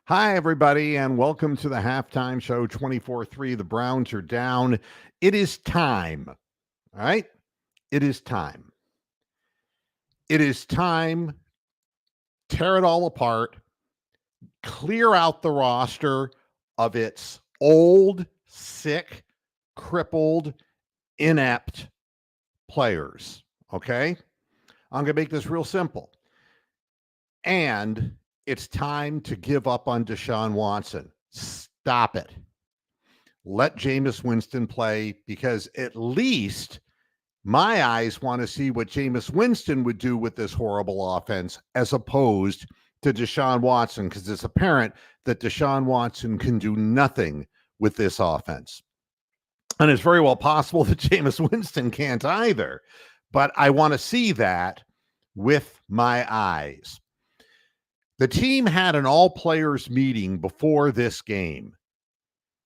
Hi, everybody, and welcome to the halftime show 24-3. The Browns are down. It is time. All right. It is time. It is time. Tear it all apart. Clear out the roster of its old, sick, crippled, inept players. Okay. I'm going to make this real simple. And it's time to give up on Deshaun Watson. Stop it. Let Jameis Winston play, because at least my eyes want to see what Jameis Winston would do with this horrible offense as opposed to Deshaun Watson, because it's apparent that Deshaun Watson can do nothing with this offense. And it's very well possible that Jameis Winston can't either. But I want to see that with my eyes. The team had an all-players meeting before this game,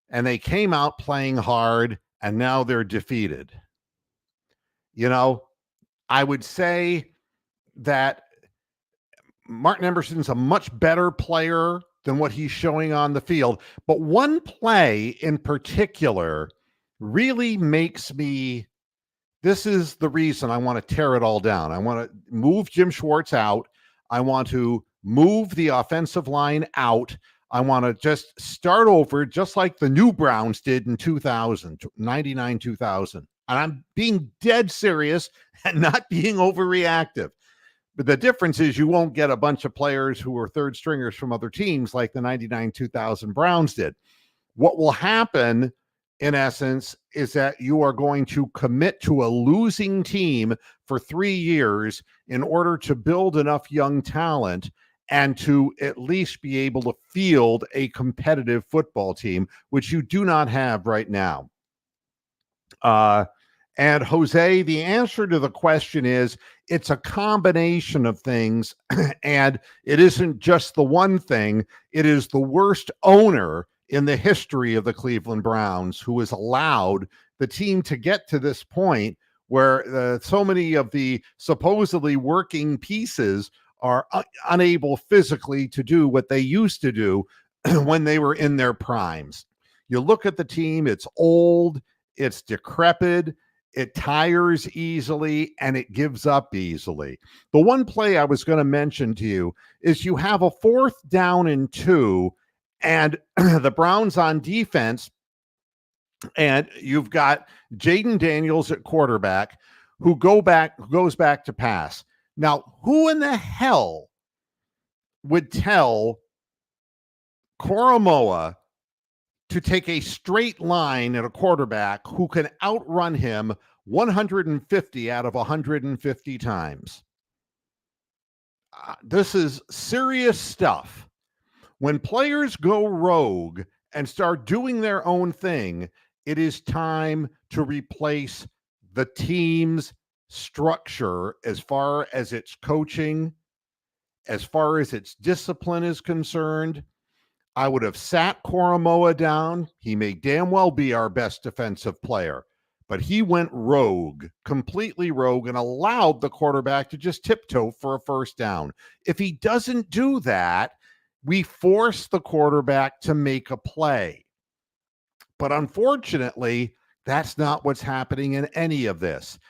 and they came out playing hard, and now they're defeated. You know, I would say that Martin Emerson's a much better player than what he's showing on the field. But one play in particular really makes me, this is the reason I want to tear it all down. I want to move Jim Schwartz out. I want to move the offensive line out. I want to just start over, just like the new Browns did in 2000, 99, 2000. And I'm being dead serious and not being overreactive. But the difference is you won't get a bunch of players who are third stringers from other teams like the 99, 2000 Browns did. What will happen, in essence, is that you are going to commit to a losing team for 3 years in order to build enough young talent and to at least be able to field a competitive football team, which you do not have right now. And Jose, the answer to the question is it's a combination of things, and it isn't just the one thing. It is the worst owner in the history of the Cleveland Browns who has allowed the team to get to this point where so many of the supposedly working pieces are unable physically to do what they used to do when they were in their primes. You look at the team, it's old, it's decrepit, it tires easily, and it gives up easily. The one play I was going to mention to you is you have a 4th down and 2, and the Browns on defense, and you've got Jaden Daniels at quarterback who goes back to pass. Now, who in the hell would tell Koromoa to take a straight line at a quarterback who can outrun him 150 out of 150 times? This is serious stuff. When players go rogue and start doing their own thing, it is time to replace the team's structure as far as its coaching, as far as its discipline is concerned. I would have sat Koromoa down. He may damn well be our best defensive player, but he went rogue, completely rogue, and allowed the quarterback to just tiptoe for a 1st down. If he doesn't do that, we force the quarterback to make a play. But unfortunately, that's not what's happening in any of this.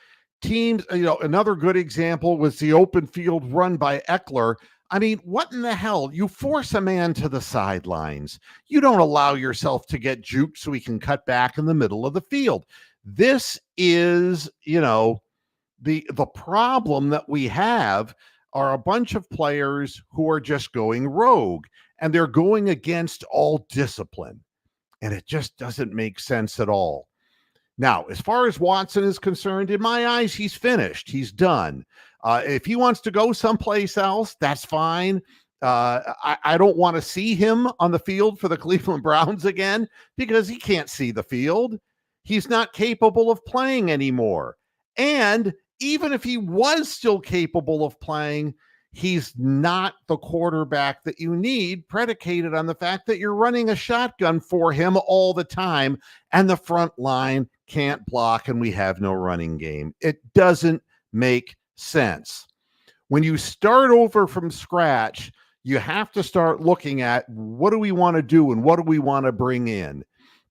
Teams, another good example was the open field run by Eckler. I mean, what in the hell? You force a man to the sidelines. You don't allow yourself to get juked so he can cut back in the middle of the field. This is, the problem that we have are a bunch of players who are just going rogue, and they're going against all discipline. And it just doesn't make sense at all. Now, as far as Watson is concerned, in my eyes, he's finished. He's done. If he wants to go someplace else, that's fine. I don't want to see him on the field for the Cleveland Browns again because he can't see the field. He's not capable of playing anymore. And even if he was still capable of playing, he's not the quarterback that you need, predicated on the fact that you're running a shotgun for him all the time and the front line can't block and we have no running game. It doesn't make sense. When you start over from scratch, you have to start looking at what do we want to do and what do we want to bring in.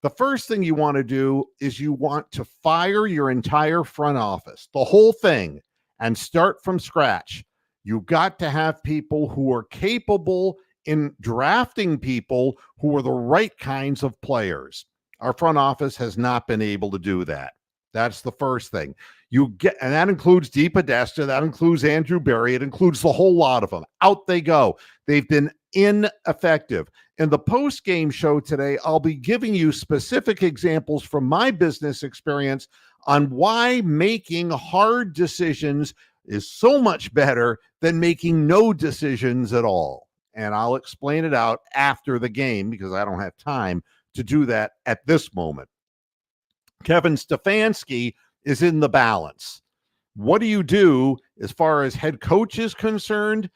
The first thing you want to do is you want to fire your entire front office, the whole thing, and start from scratch. You've got to have people who are capable in drafting people who are the right kinds of players. Our front office has not been able to do that. That's the first thing. You get, and that includes Dee Podesta, that includes Andrew Berry, it includes the whole lot of them. Out they go. They've been ineffective. In the post-game show today, I'll be giving you specific examples from my business experience on why making hard decisions is so much better than making no decisions at all. And I'll explain it out after the game because I don't have time to do that at this moment. Kevin Stefanski is in the balance. What do you do as far as head coach is concerned?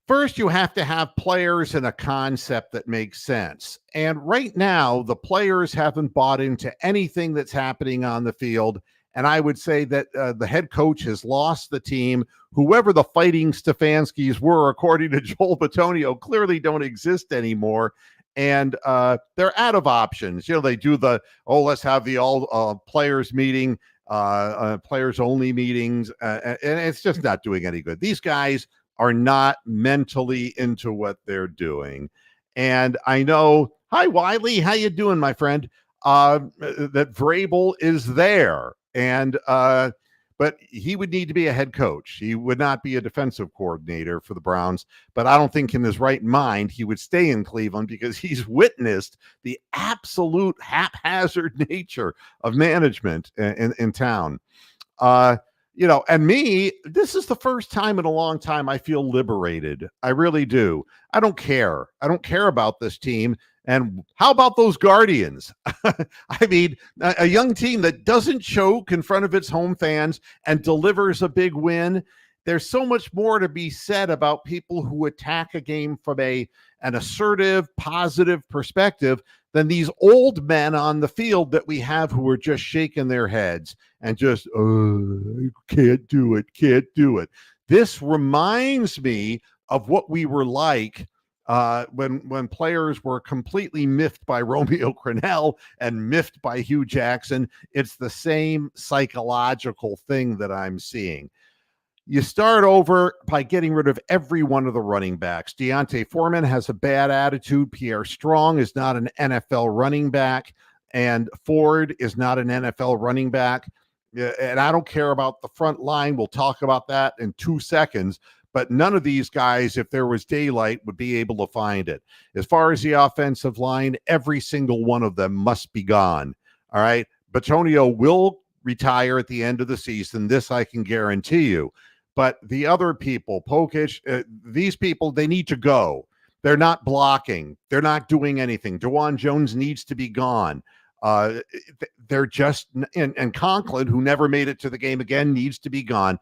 First, you have to have players and a concept that makes sense. And right now, the players haven't bought into anything that's happening on the field. And I would say that the head coach has lost the team. Whoever the fighting Stefanskis were, according to Joel Bitonio, clearly don't exist anymore. And they're out of options. They do let's have the all players meeting, players only meetings. And it's just not doing any good. These guys are not mentally into what they're doing. And I know, hi, Wiley, how you doing, my friend? That Vrabel is there. And but he would need to be a head coach. He would not be a defensive coordinator for the Browns. But I don't think in his right mind he would stay in Cleveland because he's witnessed the absolute haphazard nature of management in town. And me, this is the first time in a long time I feel liberated. I really do. I don't care. I don't care about this team. And how about those Guardians? I mean, a young team that doesn't choke in front of its home fans and delivers a big win. There's so much more to be said about people who attack a game from an assertive, positive perspective than these old men on the field that we have who are just shaking their heads and just, can't do it. This reminds me of what we were like when players were completely miffed by Romeo Crennel and miffed by Hugh Jackson. It's the same psychological thing that I'm seeing. You start over by getting rid of every one of the running backs. Deontay Foreman has a bad attitude. Pierre Strong is not an NFL running back. And Ford is not an NFL running back. And I don't care about the front line. We'll talk about that in 2 seconds. But none of these guys, if there was daylight, would be able to find it. As far as the offensive line, every single one of them must be gone. All right. Bitonio will retire at the end of the season. This I can guarantee you. But the other people, Pokic, these people, they need to go. They're not blocking. They're not doing anything. DeJuan Jones needs to be gone. They're just, and Conklin, who never made it to the game again, needs to be gone.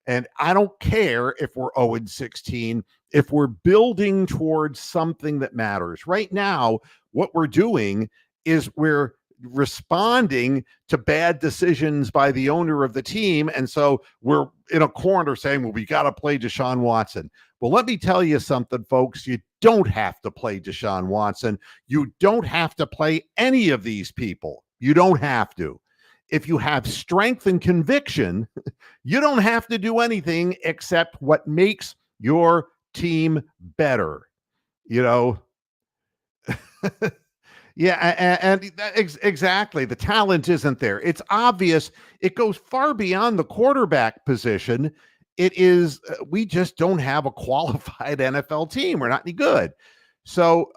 And I don't care if we're 0-16, if we're building towards something that matters. Right now, what we're doing is we're responding to bad decisions by the owner of the team. And so we're in a corner saying, well, we got to play Deshaun Watson. Well, let me tell you something, folks. You don't have to play Deshaun Watson. You don't have to play any of these people. You don't have to. If you have strength and conviction, you don't have to do anything except what makes your team better. Yeah, and exactly. The talent isn't there. It's obvious. It goes far beyond the quarterback position. It is, we just don't have a qualified NFL team. We're not any good. So,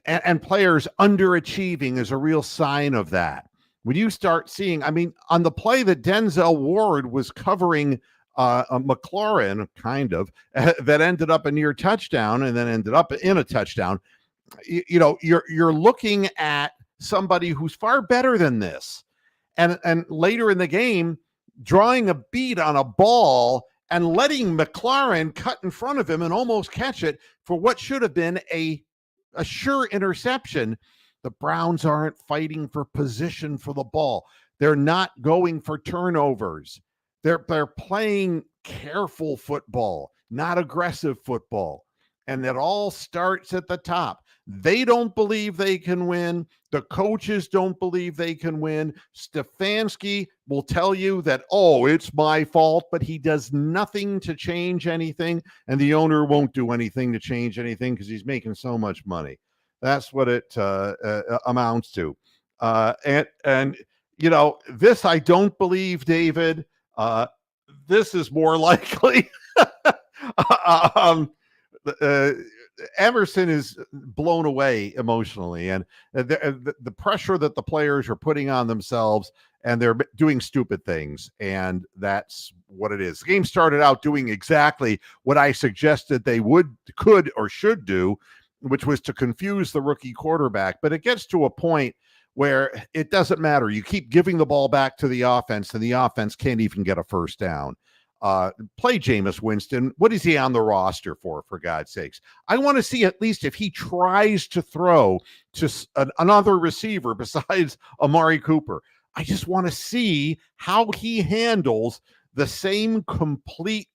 and players underachieving is a real sign of that. When you start seeing, I mean, on the play that Denzel Ward was covering McLaurin, kind of, that ended up a near touchdown and then ended up in a touchdown. You're looking at somebody who's far better than this, and later in the game, drawing a beat on a ball and letting McLaurin cut in front of him and almost catch it for what should have been a sure interception. The Browns aren't fighting for position for the ball. They're not going for turnovers. They're playing careful football. not aggressive football. And that all starts at the top. They don't believe they can win. The coaches don't believe they can win. Stefanski will tell you that, oh, it's my fault, but he does nothing to change anything. And the owner won't do anything to change anything because he's making so much money. That's what it amounts to. And you know, this I don't believe, David. This is more likely. uh, Emerson is blown away emotionally, and the pressure that the players are putting on themselves, and they're doing stupid things, and that's what it is. The game started out doing exactly what I suggested they could, or should do, which was to confuse the rookie quarterback. But it gets to a point where it doesn't matter. You keep giving the ball back to the offense, and the offense can't even get a first down. Play Jameis Winston. What is he on the roster for God's sakes? I want to see at least if he tries to throw to another receiver besides Amari Cooper. I just want to see how he handles the same complete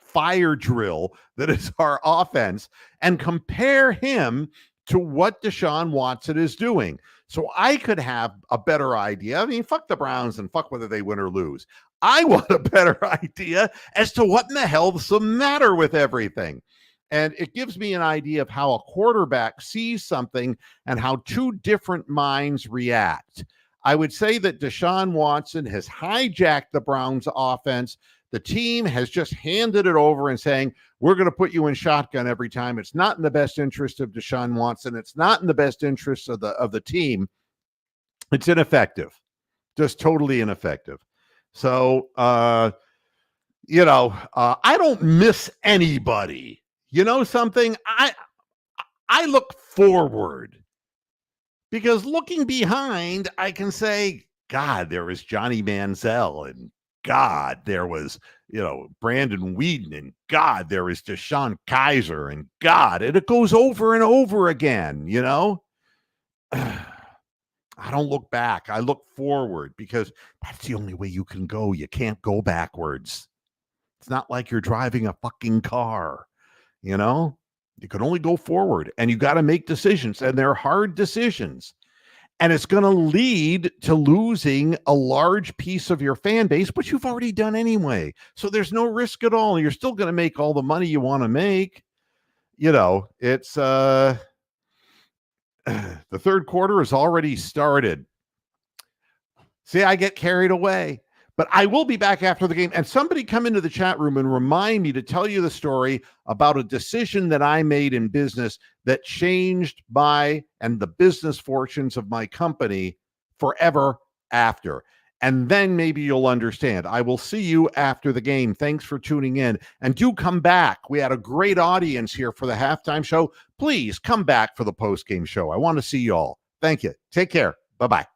fire drill that is our offense and compare him to what Deshaun Watson is doing. So I could have a better idea. I mean, fuck the Browns and fuck whether they win or lose. I want a better idea as to what in the hell's the matter with everything. And it gives me an idea of how a quarterback sees something and how two different minds react. I would say that Deshaun Watson has hijacked the Browns offense. The team has just handed it over and saying, we're going to put you in shotgun every time. It's not in the best interest of Deshaun Watson. It's not in the best interest of the team. It's ineffective, just totally ineffective. So, I don't miss anybody. You know something? I look forward, because looking behind, I can say, God, there was Johnny Manziel, and God, there was, Brandon Weeden, and God, there was Deshaun Kaiser, and God, and it goes over and over again, I don't look back. I look forward, because that's the only way you can go. You can't go backwards. It's not like you're driving a fucking car, You can only go forward, and you got to make decisions, and they're hard decisions. And it's going to lead to losing a large piece of your fan base, which you've already done anyway. So there's no risk at all. You're still going to make all the money you want to make. It's the third quarter has already started. See, I get carried away, but I will be back after the game. And somebody come into the chat room and remind me to tell you the story about a decision that I made in business that changed my and the business fortunes of my company forever after. And then maybe you'll understand. I will see you after the game. Thanks for tuning in. And do come back. We had a great audience here for the halftime show. Please come back for the post-game show. I want to see you all. Thank you. Take care. Bye-bye.